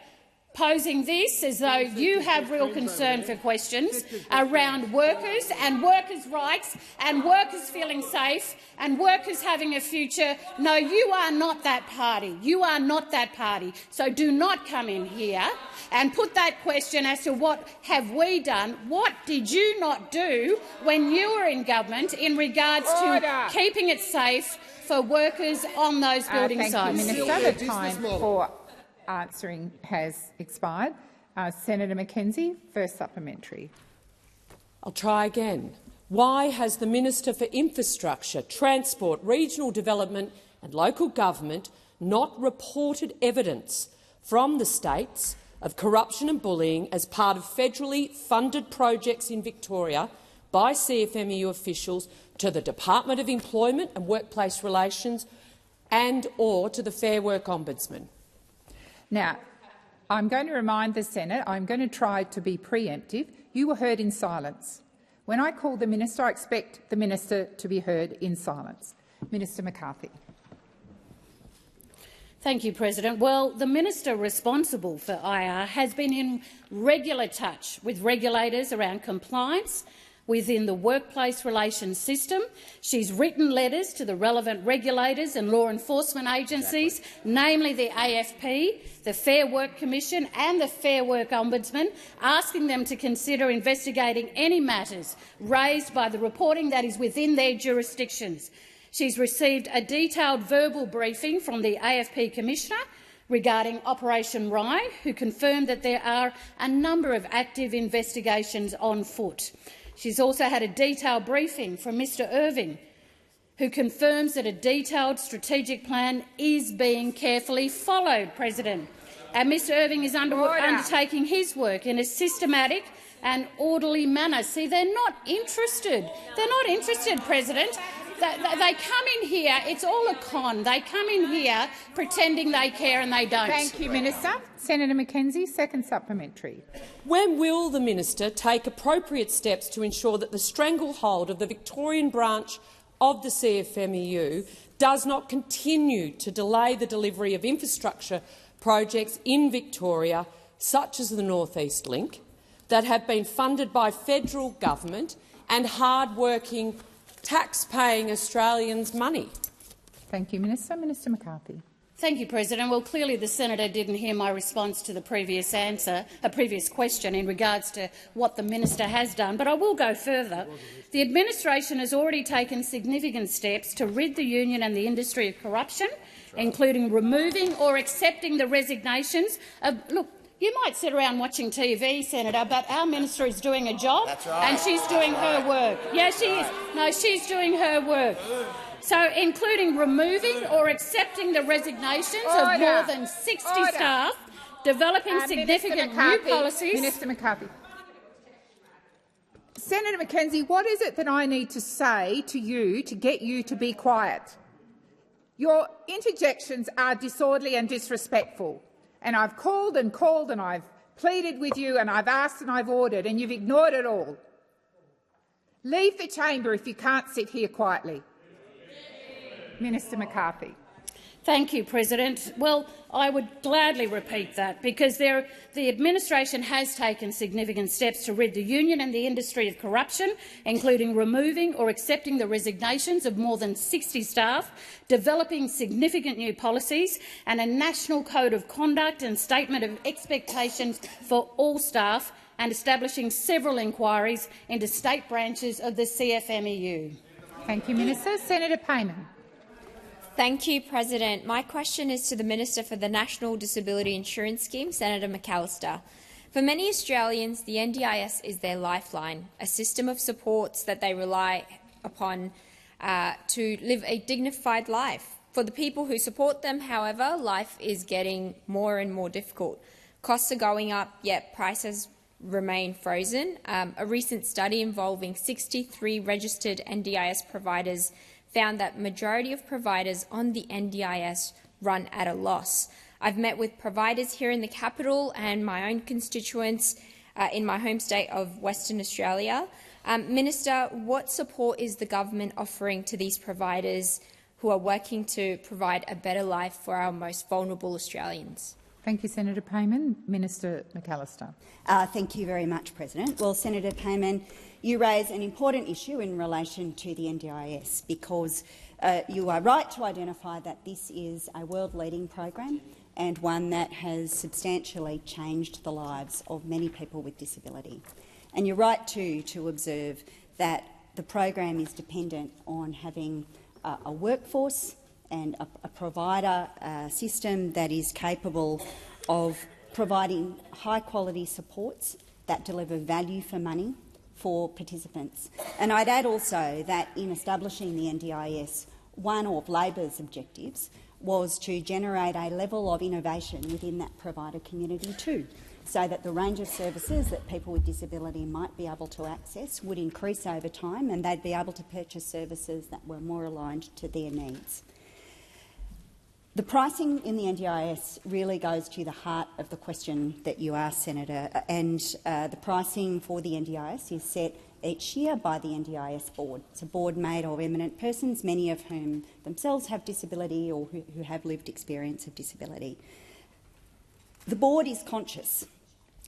posing this as though you have real concern for questions around workers and workers' rights and workers feeling safe and workers having a future. No, you are not that party. You are not that party. So do not come in here and put that question as to what have we done. What did you not do when you were in government in regards to keeping it safe for workers on those building sites? Thank you, Minister. The time for answering has expired. Senator McKenzie, first supplementary. I'll try again. Why has the Minister for Infrastructure, Transport, Regional Development and Local Government not reported evidence from the states of corruption and bullying as part of federally funded projects in Victoria by CFMEU officials to the Department of Employment and Workplace Relations and/or to the Fair Work Ombudsman? Now, I'm going to remind the Senate, I'm going to try to be preemptive. You were heard in silence. When I call the minister, I expect the minister to be heard in silence. Minister McCarthy. Thank you, President. Well, the minister responsible for IR has been in regular touch with regulators around compliance within the workplace relations system. She's written letters to the relevant regulators and law enforcement agencies, namely the AFP, the Fair Work Commission and the Fair Work Ombudsman, asking them to consider investigating any matters raised by the reporting that is within their jurisdictions. She's received a detailed verbal briefing from the AFP Commissioner regarding Operation Rye, who confirmed that there are a number of active investigations on foot. She's also had a detailed briefing from Mr Irving, who confirms that a detailed strategic plan is being carefully followed, President. And Mr Irving is undertaking his work in a systematic and orderly manner. See, they're not interested. They're not interested, President. They come in here, it's all a con. They come in here pretending they care and they don't. Thank you, Minister. Senator McKenzie, second supplementary. When will the minister take appropriate steps to ensure that the stranglehold of the Victorian branch of the CFMEU does not continue to delay the delivery of infrastructure projects in Victoria, such as the North East Link, that have been funded by federal government and hard-working tax-paying Australians' money? Thank you, Minister. Minister McCarthy. Thank you, President. Well, clearly the senator didn't hear my response to the previous question in regards to what the minister has done, but I will go further. The administration has already taken significant steps to rid the union and the industry of corruption, including removing or accepting the resignations of— look, you might sit around watching TV, Senator, but our minister is doing a job and she's doing her work. Yeah, she is. No, she's doing her work. So, including removing or accepting the resignations of more than 60 staff, developing significant new policies— Minister McCarthy. Senator Mackenzie, what is it that I need to say to you to get you to be quiet? Your interjections are disorderly and disrespectful, and I've called and I've pleaded with you and I've asked and I've ordered, and you've ignored it all. Leave the chamber if you can't sit here quietly. Minister McCarthy. Thank you, President. Well, I would gladly repeat that, because the administration has taken significant steps to rid the union and the industry of corruption, including removing or accepting the resignations of more than 60 staff, developing significant new policies and a national code of conduct and statement of expectations for all staff, and establishing several inquiries into state branches of the CFMEU. Thank you, Minister. Senator Payman. Thank you, President. My question is to the Minister for the National Disability Insurance Scheme, Senator McAllister. For many Australians, the NDIS is their lifeline, a system of supports that they rely upon to live a dignified life. For the people who support them, however, life is getting more and more difficult. Costs are going up, yet prices remain frozen. A recent study involving 63 registered NDIS providers found that majority of providers on the NDIS run at a loss. I've met with providers here in the capital and my own constituents in my home state of Western Australia. Minister, what support is the government offering to these providers who are working to provide a better life for our most vulnerable Australians? Thank you, Senator Payman. Minister McAllister. Thank you very much, President. Well, Senator Payman, you raise an important issue in relation to the NDIS, because you are right to identify that this is a world-leading program and one that has substantially changed the lives of many people with disability. And you're right too to observe that the program is dependent on having a workforce and a provider system that is capable of providing high-quality supports that deliver value for money for participants. And I'd add also that in establishing the NDIS, one of Labor's objectives was to generate a level of innovation within that provider community too, so that the range of services that people with disability might be able to access would increase over time, and they'd be able to purchase services that were more aligned to their needs. The pricing in the NDIS really goes to the heart of the question that you asked, Senator, and the pricing for the NDIS is set each year by the NDIS board. It's a board made of eminent persons, many of whom themselves have disability or who have lived experience of disability. The board is conscious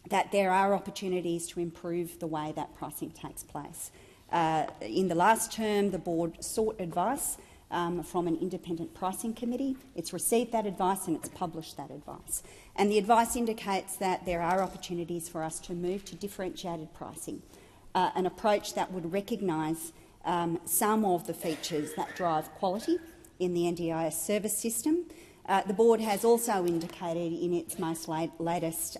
that there are opportunities to improve the way that pricing takes place. In the last term, the board sought advice from an independent pricing committee. It's received that advice and it's published that advice. And the advice indicates that there are opportunities for us to move to differentiated pricing, an approach that would recognise some of the features that drive quality in the NDIS service system. The board has also indicated in its most latest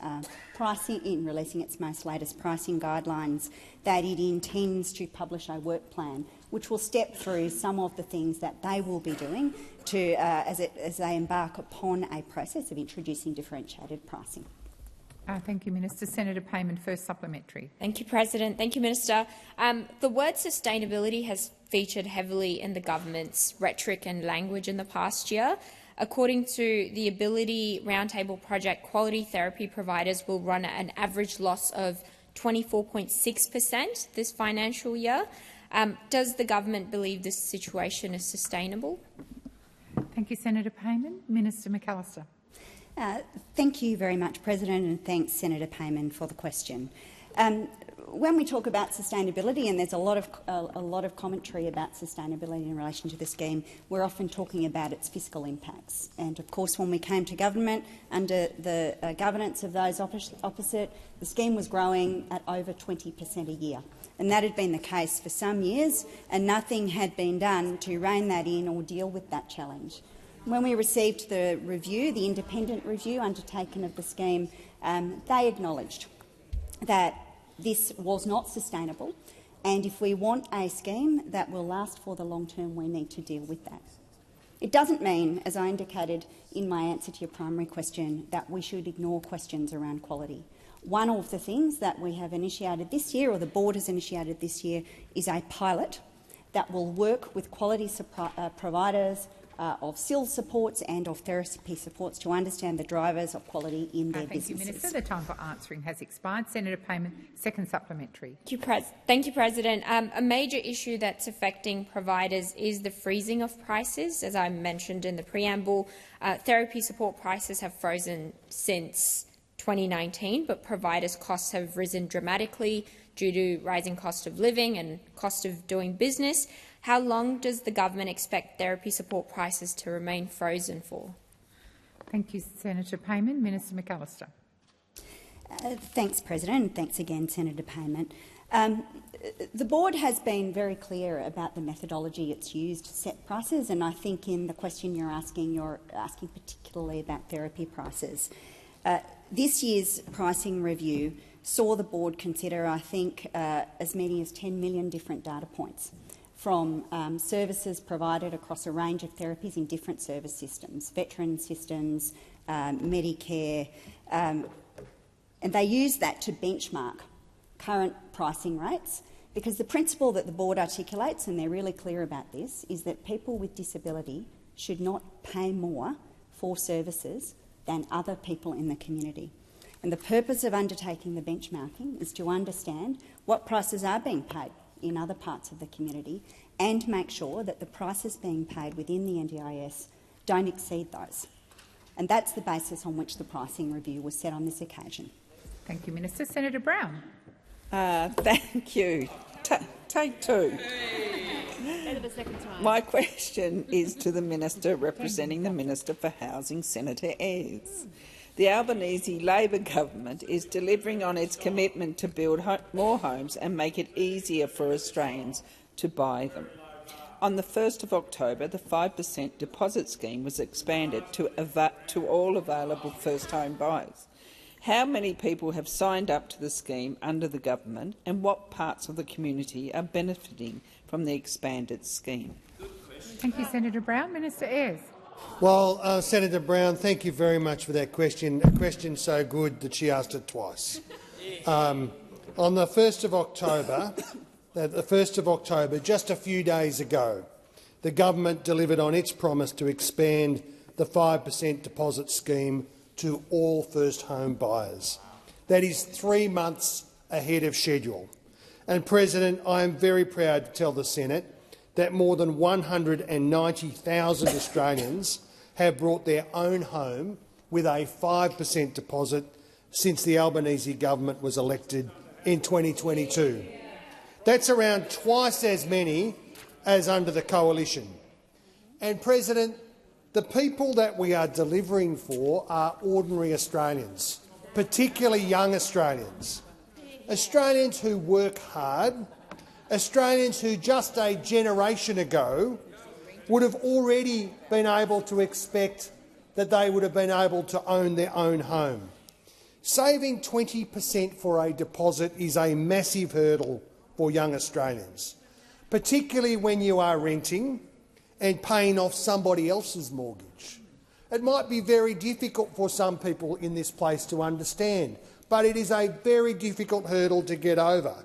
releasing its most latest pricing guidelines that it intends to publish a work plan which will step through some of the things that they will be doing to, as they embark upon a process of introducing differentiated pricing. Thank you, Minister. Senator Payman, first supplementary. Thank you, President. Thank you, Minister. The word sustainability has featured heavily in the government's rhetoric and language in the past year. According to the Ability Roundtable project, quality therapy providers will run an average loss of 24.6% this financial year. Does the government believe this situation is sustainable? Thank you, Senator Payman. Minister McAllister. Thank you very much, President, and thanks, Senator Payman, for the question. When we talk about sustainability, and there's a lot of commentary about sustainability in relation to the scheme, we're often talking about its fiscal impacts. And of course, when we came to government, under the governance of those opposite, the scheme was growing at over 20% a year. And that had been the case for some years, and nothing had been done to rein that in or deal with that challenge. When we received the review, the independent review undertaken of the scheme, they acknowledged that this was not sustainable, and if we want a scheme that will last for the long term, we need to deal with that. It doesn't mean, as I indicated in my answer to your primary question, that we should ignore questions around quality. One of the things that we have initiated this year, or the board has initiated this year, is a pilot that will work with quality providers of SIL supports and of therapy supports to understand the drivers of quality in their businesses. Thank you, Minister. The time for answering has expired. Senator Payman, second supplementary. Thank you, President. A major issue that's affecting providers is the freezing of prices. As I mentioned in the preamble, therapy support prices have frozen since 2019, but providers' costs have risen dramatically due to rising cost of living and cost of doing business. How long does the government expect therapy support prices to remain frozen for? Thank you, Senator Payman. Minister McAllister. Thanks, President, and thanks again, Senator Payman. The board has been very clear about the methodology it's used to set prices, and I think in the question you're asking particularly about therapy prices. This year's pricing review saw the board consider, I think, as many as 10 million different data points from services provided across a range of therapies in different service systems, veteran systems, Medicare, and they use that to benchmark current pricing rates, because the principle that the board articulates, and they're really clear about this, is that people with disability should not pay more for services than other people in the community. And the purpose of undertaking the benchmarking is to understand what prices are being paid in other parts of the community and make sure that the prices being paid within the NDIS don't exceed those. And that's the basis on which the pricing review was set on this occasion. Thank you, Minister. Senator Brown. Thank you. Take two. My question is to the Minister representing the Minister for Housing, Senator Ayres. The Albanese Labor government is delivering on its commitment to build more homes and make it easier for Australians to buy them. On the 1st of October, the 5% deposit scheme was expanded to all available first home buyers. How many people have signed up to the scheme under the government, and what parts of the community are benefiting from the expanded scheme? Thank you, Senator Brown. Minister Ayres. Well, Senator Brown, thank you very much for that question. A question so good that she asked it twice. On the 1st of October, just a few days ago, the government delivered on its promise to expand the 5% deposit scheme to all first home buyers. That is 3 months ahead of schedule. And, President, I am very proud to tell the Senate that more than 190,000 Australians have brought their own home with a 5% deposit since the Albanese government was elected in 2022. That's around twice as many as under the coalition. And, President, the people that we are delivering for are ordinary Australians, particularly young Australians, Australians who work hard, Australians who just a generation ago would have already been able to expect that they would have been able to own their own home. Saving 20% for a deposit is a massive hurdle for young Australians, particularly when you are renting and paying off somebody else's mortgage. It might be very difficult for some people in this place to understand, but it is a very difficult hurdle to get over.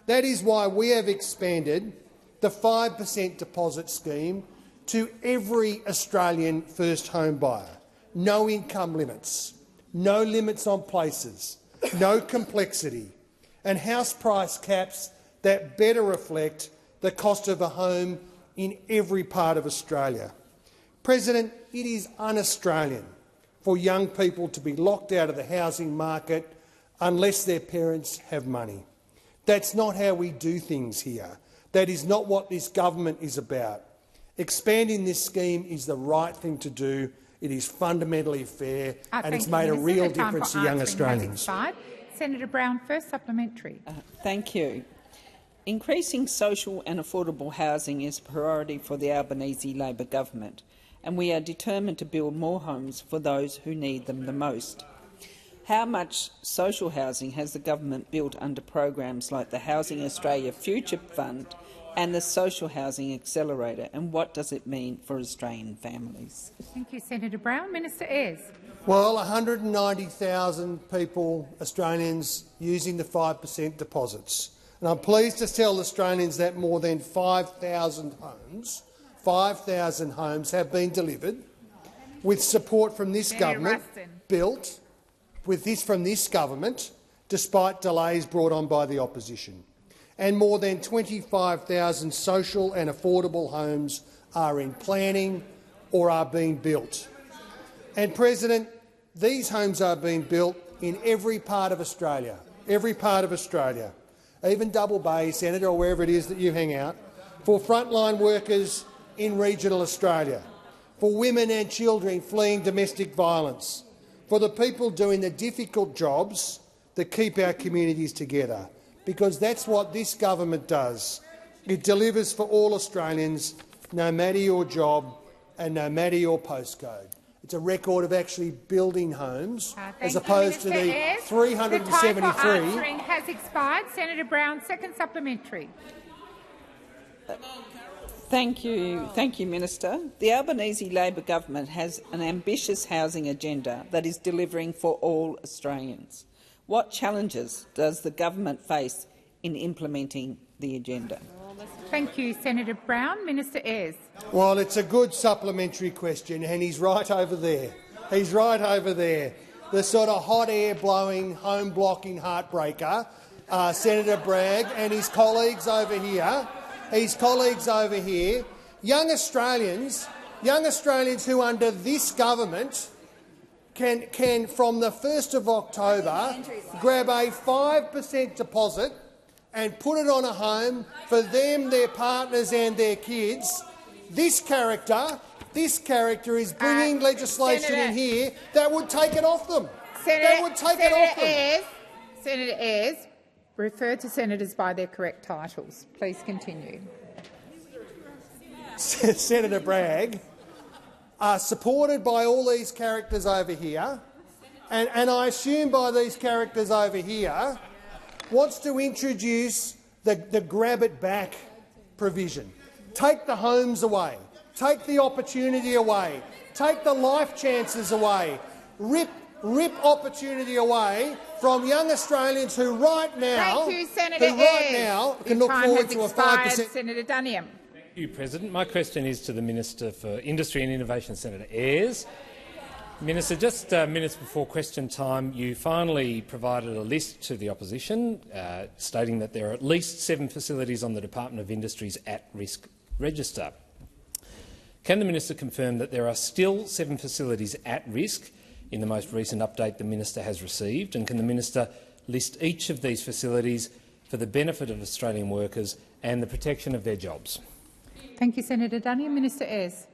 That is why we have expanded the 5% deposit scheme to every Australian first home buyer. No income limits, no limits on places, no complexity, and house price caps that better reflect the cost of a home in every part of Australia. President, it is un-Australian for young people to be locked out of the housing market unless their parents have money. That's not how we do things here. That is not what this government is about. Expanding this scheme is the right thing to do. It is fundamentally fair, and it's made a real difference to young Australians. Senator Brown, first supplementary. Thank you. Increasing social and affordable housing is a priority for the Albanese Labor government, and we are determined to build more homes for those who need them the most. How much social housing has the government built under programs like the Housing Australia Future Fund, and the Social Housing Accelerator, and what does it mean for Australian families? Thank you, Senator Brown. Minister Ayres. Well, 190,000 people, Australians, using the 5% deposits. And I'm pleased to tell Australians that more than 5,000 homes have been delivered with support from this government, from this government, despite delays brought on by the opposition. And more than 25,000 social and affordable homes are in planning or are being built. And, President, these homes are being built in every part of Australia, even Double Bay, Senator, or wherever it is that you hang out, for frontline workers in regional Australia, for women and children fleeing domestic violence, for the people doing the difficult jobs that keep our communities together, because that's what this government does. It delivers for all Australians, no matter your job and no matter your postcode. It's a record of actually building homes as opposed to the 373. The time for answering has expired. Senator Brown, second supplementary. Thank you, Minister. The Albanese Labor government has an ambitious housing agenda that is delivering for all Australians. What challenges does the government face in implementing the agenda? Thank you, Senator Brown. Minister Ayres. Well, it's a good supplementary question, and he's right over there. The sort of hot air blowing, home blocking heartbreaker, Senator Bragg, and his colleagues over here. Young Australians who under this government can from the 1st of October grab a 5% deposit and put it on a home for them, their partners and their kids. This character is bringing legislation in here that would take it off them. Senator Ayres, refer to senators by their correct titles. Please continue. Senator Bragg, supported by all these characters over here, and I assume by these characters over here, wants to introduce the grab it back provision. Take the homes away, take the opportunity away, take the life chances away, rip opportunity away from young Australians who right now, can look forward to a 5%. Senator Duniam. Thank you, President. My question is to the Minister for Industry and Innovation, Senator Ayres. Minister, just minutes before question time, you finally provided a list to the opposition stating that there are at least 7 facilities on the Department of Industry's at-risk register. Can the minister confirm that there are still 7 facilities at risk in the most recent update the minister has received, and can the minister list each of these facilities for the benefit of Australian workers and the protection of their jobs? Thank you, Senator Duniam. Minister Ayres.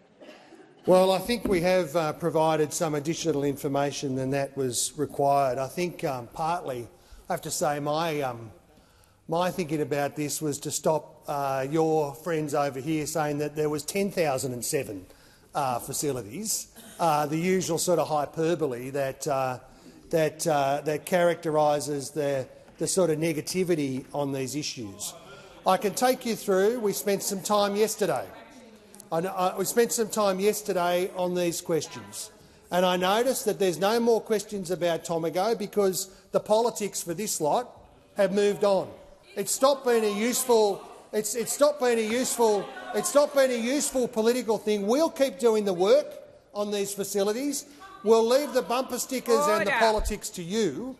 Well, I think we have provided some additional information than that was required. I think partly, I have to say, my thinking about this was to stop your friends over here saying that there was 10,007 facilities, the usual sort of hyperbole that characterises the sort of negativity on these issues. I can take you through. We spent some time yesterday. We spent some time yesterday on these questions, and I noticed that there's no more questions about Tomago because the politics for this lot have moved on. It's stopped being a useful. It's stopped being a useful political thing. We'll keep doing the work on these facilities. We'll leave the bumper stickers and the politics to you.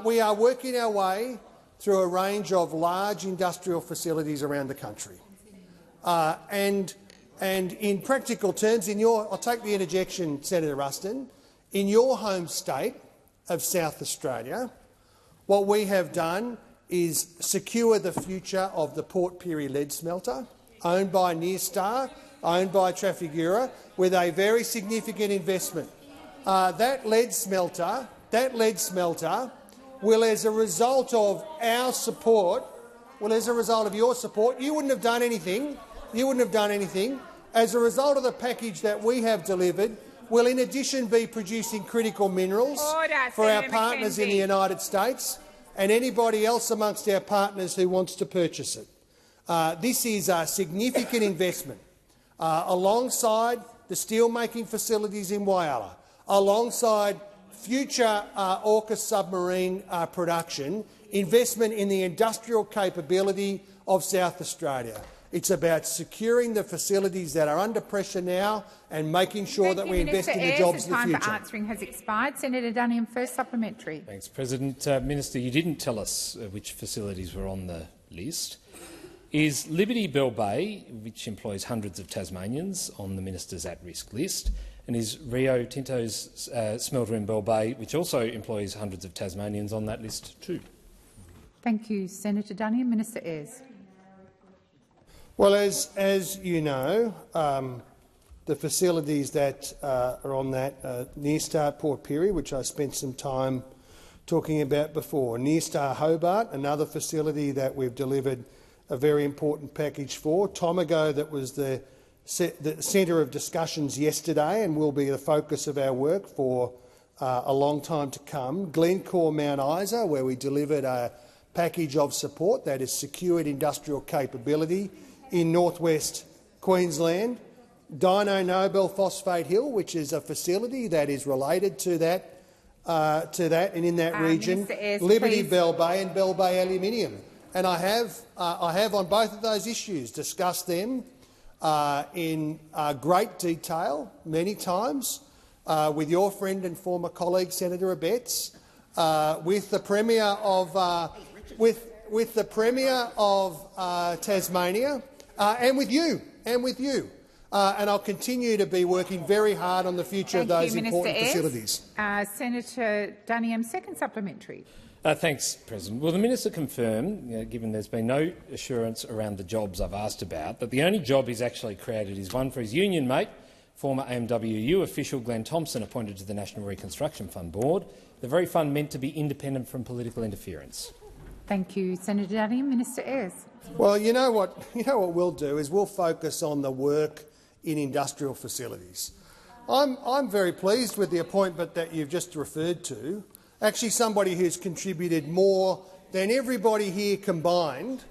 We are working our way through a range of large industrial facilities around the country. And in practical terms, I'll take the interjection, Senator Ruston. In your home state of South Australia, what we have done is secure the future of the Port Pirie lead smelter, owned by Nyrstar, owned by Trafigura, with a very significant investment. That lead smelter will, as a result of our support, as a result of your support, you wouldn't have done anything. As a result of the package that we have delivered, will in addition be producing critical minerals for our partners in the United States and anybody else amongst our partners who wants to purchase it. This is a significant investment alongside the steel-making facilities in Whyalla, alongside future AUKUS submarine production, investment in the industrial capability of South Australia. It's about securing the facilities that are under pressure now and making sure that we invest in the jobs of the future. The time for answering has expired. Senator Duniam, first supplementary. Thanks, President. Minister, you didn't tell us which facilities were on the list. Is Liberty Bell Bay, which employs hundreds of Tasmanians, on the minister's at-risk list? And is Rio Tinto's smelter in Bell Bay, which also employs hundreds of Tasmanians, on that list too? Thank you, Senator Duniam. Minister Ayres. Well, as you know, the facilities that are on that Near Port Pirie, which I spent some time talking about before, Near Star Hobart, another facility that we've delivered a very important package for, Tomago, that was the centre of discussions yesterday and will be the focus of our work for a long time to come, Glencore Mount Isa, where we delivered a package of support that has secured industrial capability in northwest Queensland, Dyno Nobel Phosphate Hill, which is a facility that is related to that and in that region, Ayres, Liberty please. Bell Bay and Bell Bay Aluminium. And I have on both of those issues discussed them in great detail many times with your friend and former colleague Senator Abetz, with the Premier of Tasmania, and with you. And I'll continue to be working very hard on the future of those important facilities. Senator Duniam, second supplementary. Thanks, President. Will the minister confirm, given there's been no assurance around the jobs I've asked about, that the only job he's actually created is one for his union mate, former AMWU official Glenn Thompson, appointed to the National Reconstruction Fund Board, the very fund meant to be independent from political interference? Thank you, Senator Duniam. Minister Ayres. Well, you know what we'll do is we'll focus on the work in industrial facilities. I'm very pleased with the appointment that you've just referred to. Actually, somebody who's contributed more than everybody here combined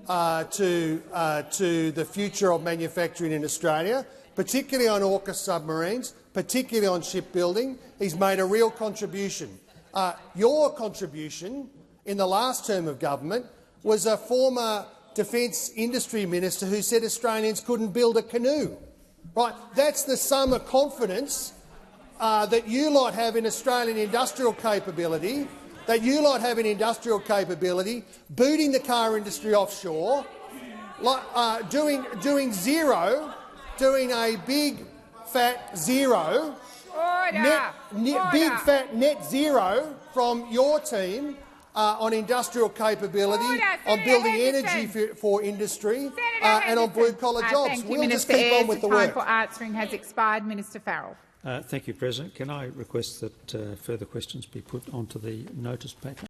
to the future of manufacturing in Australia, particularly on AUKUS submarines, particularly on shipbuilding. He's made a real contribution. Your contribution in the last term of government was a former Defence Industry Minister who said Australians couldn't build a canoe. Right? That's the sum of confidence that you lot have in Australian industrial capability, booting the car industry offshore, doing a big fat zero, big fat net zero from your team on industrial capability, on building energy for industry, and on blue-collar jobs. We'll just keep on with the work. The time for answering has expired. Minister Farrell. Thank you, President. Can I request that further questions be put onto the notice paper?